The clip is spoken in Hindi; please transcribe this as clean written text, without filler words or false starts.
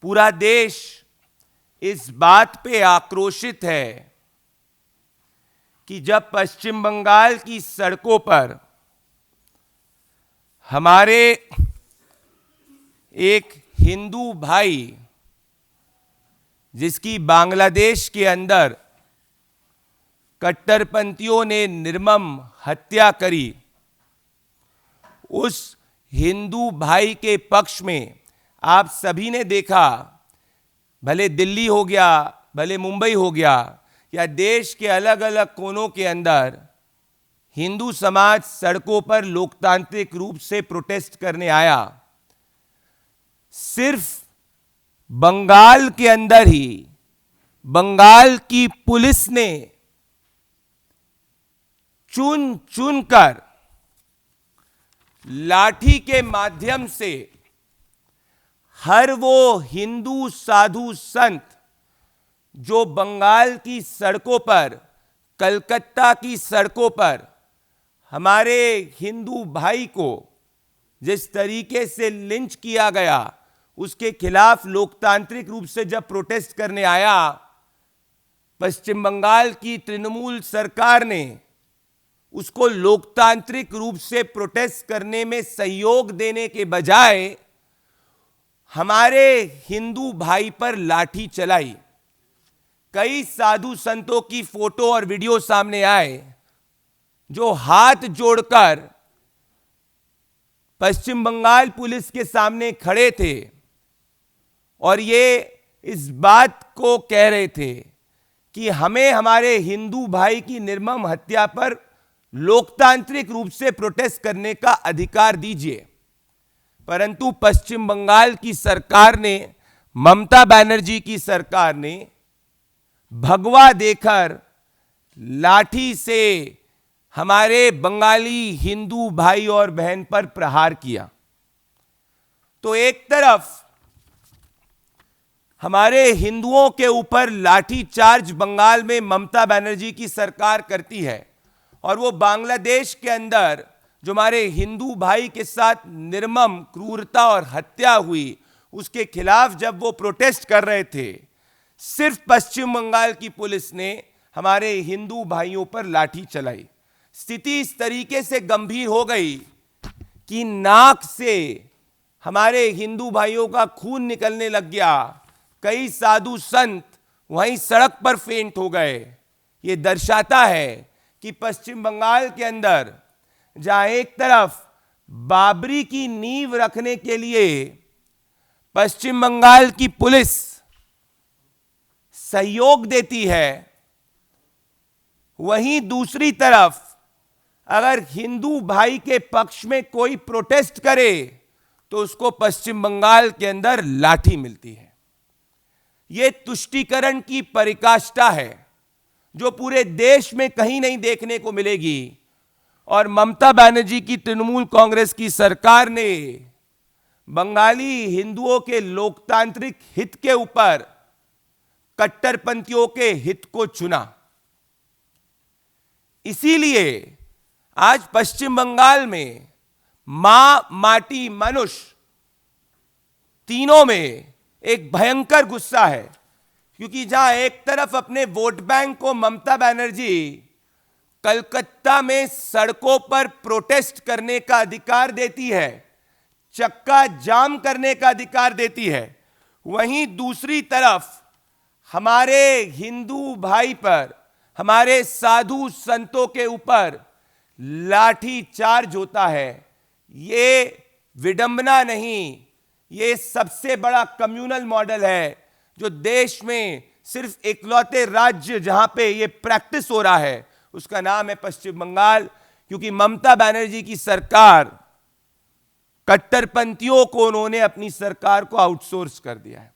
पूरा देश इस बात पे आक्रोशित है कि जब पश्चिम बंगाल की सड़कों पर हमारे एक हिंदू भाई, जिसकी बांग्लादेश के अंदर कट्टरपंथियों ने निर्मम हत्या करी, उस हिंदू भाई के पक्ष में आप सभी ने देखा, भले दिल्ली हो गया, भले मुंबई हो गया, या देश के अलग अलग कोनों के अंदर हिंदू समाज सड़कों पर लोकतांत्रिक रूप से प्रोटेस्ट करने आया। सिर्फ बंगाल के अंदर ही बंगाल की पुलिस ने चुन चुन कर लाठी के माध्यम से हर वो हिंदू साधु संत जो बंगाल की सड़कों पर, कलकत्ता की सड़कों पर हमारे हिंदू भाई को जिस तरीके से लिंच किया गया, उसके खिलाफ लोकतांत्रिक रूप से जब प्रोटेस्ट करने आया, पश्चिम बंगाल की तृणमूल सरकार ने उसको लोकतांत्रिक रूप से प्रोटेस्ट करने में सहयोग देने के बजाय हमारे हिंदू भाई पर लाठी चलाई। कई साधु संतों की फोटो और वीडियो सामने आए जो हाथ जोड़कर पश्चिम बंगाल पुलिस के सामने खड़े थे और ये इस बात को कह रहे थे कि हमें हमारे हिंदू भाई की निर्मम हत्या पर लोकतांत्रिक रूप से प्रोटेस्ट करने का अधिकार दीजिए। परंतु पश्चिम बंगाल की सरकार ने, ममता बनर्जी की सरकार ने भगवा देकर लाठी से हमारे बंगाली हिंदू भाई और बहन पर प्रहार किया। तो एक तरफ हमारे हिंदुओं के ऊपर लाठी चार्ज बंगाल में ममता बनर्जी की सरकार करती है, और वो बांग्लादेश के अंदर जो हमारे हिंदू भाई के साथ निर्मम क्रूरता और हत्या हुई, उसके खिलाफ जब वो प्रोटेस्ट कर रहे थे, सिर्फ पश्चिम बंगाल की पुलिस ने हमारे हिंदू भाइयों पर लाठी चलाई। स्थिति इस तरीके से गंभीर हो गई कि नाक से हमारे हिंदू भाइयों का खून निकलने लग गया। कई साधु संत वहीं सड़क पर फेंट हो गए। ये दर्शाता है कि पश्चिम बंगाल के अंदर जहां एक तरफ बाबरी की नींव रखने के लिए पश्चिम बंगाल की पुलिस सहयोग देती है, वहीं दूसरी तरफ अगर हिंदू भाई के पक्ष में कोई प्रोटेस्ट करे तो उसको पश्चिम बंगाल के अंदर लाठी मिलती है। यह तुष्टीकरण की परिकाष्ठा है जो पूरे देश में कहीं नहीं देखने को मिलेगी। और ममता बनर्जी की तृणमूल कांग्रेस की सरकार ने बंगाली हिंदुओं के लोकतांत्रिक हित के ऊपर कट्टरपंथियों के हित को चुना। इसीलिए आज पश्चिम बंगाल में मां, माटी, मनुष्य तीनों में एक भयंकर गुस्सा है, क्योंकि जहां एक तरफ अपने वोट बैंक को ममता बनर्जी कलकत्ता में सड़कों पर प्रोटेस्ट करने का अधिकार देती है, चक्का जाम करने का अधिकार देती है, वहीं दूसरी तरफ हमारे हिंदू भाई पर, हमारे साधु संतों के ऊपर लाठी चार्ज होता है। ये विडंबना नहीं, ये सबसे बड़ा कम्युनल मॉडल है जो देश में सिर्फ इकलौते राज्य जहां पे ये प्रैक्टिस हो रहा है उसका नाम है पश्चिम बंगाल। क्योंकि ममता बनर्जी की सरकार, कट्टरपंथियों को उन्होंने अपनी सरकार को आउटसोर्स कर दिया है।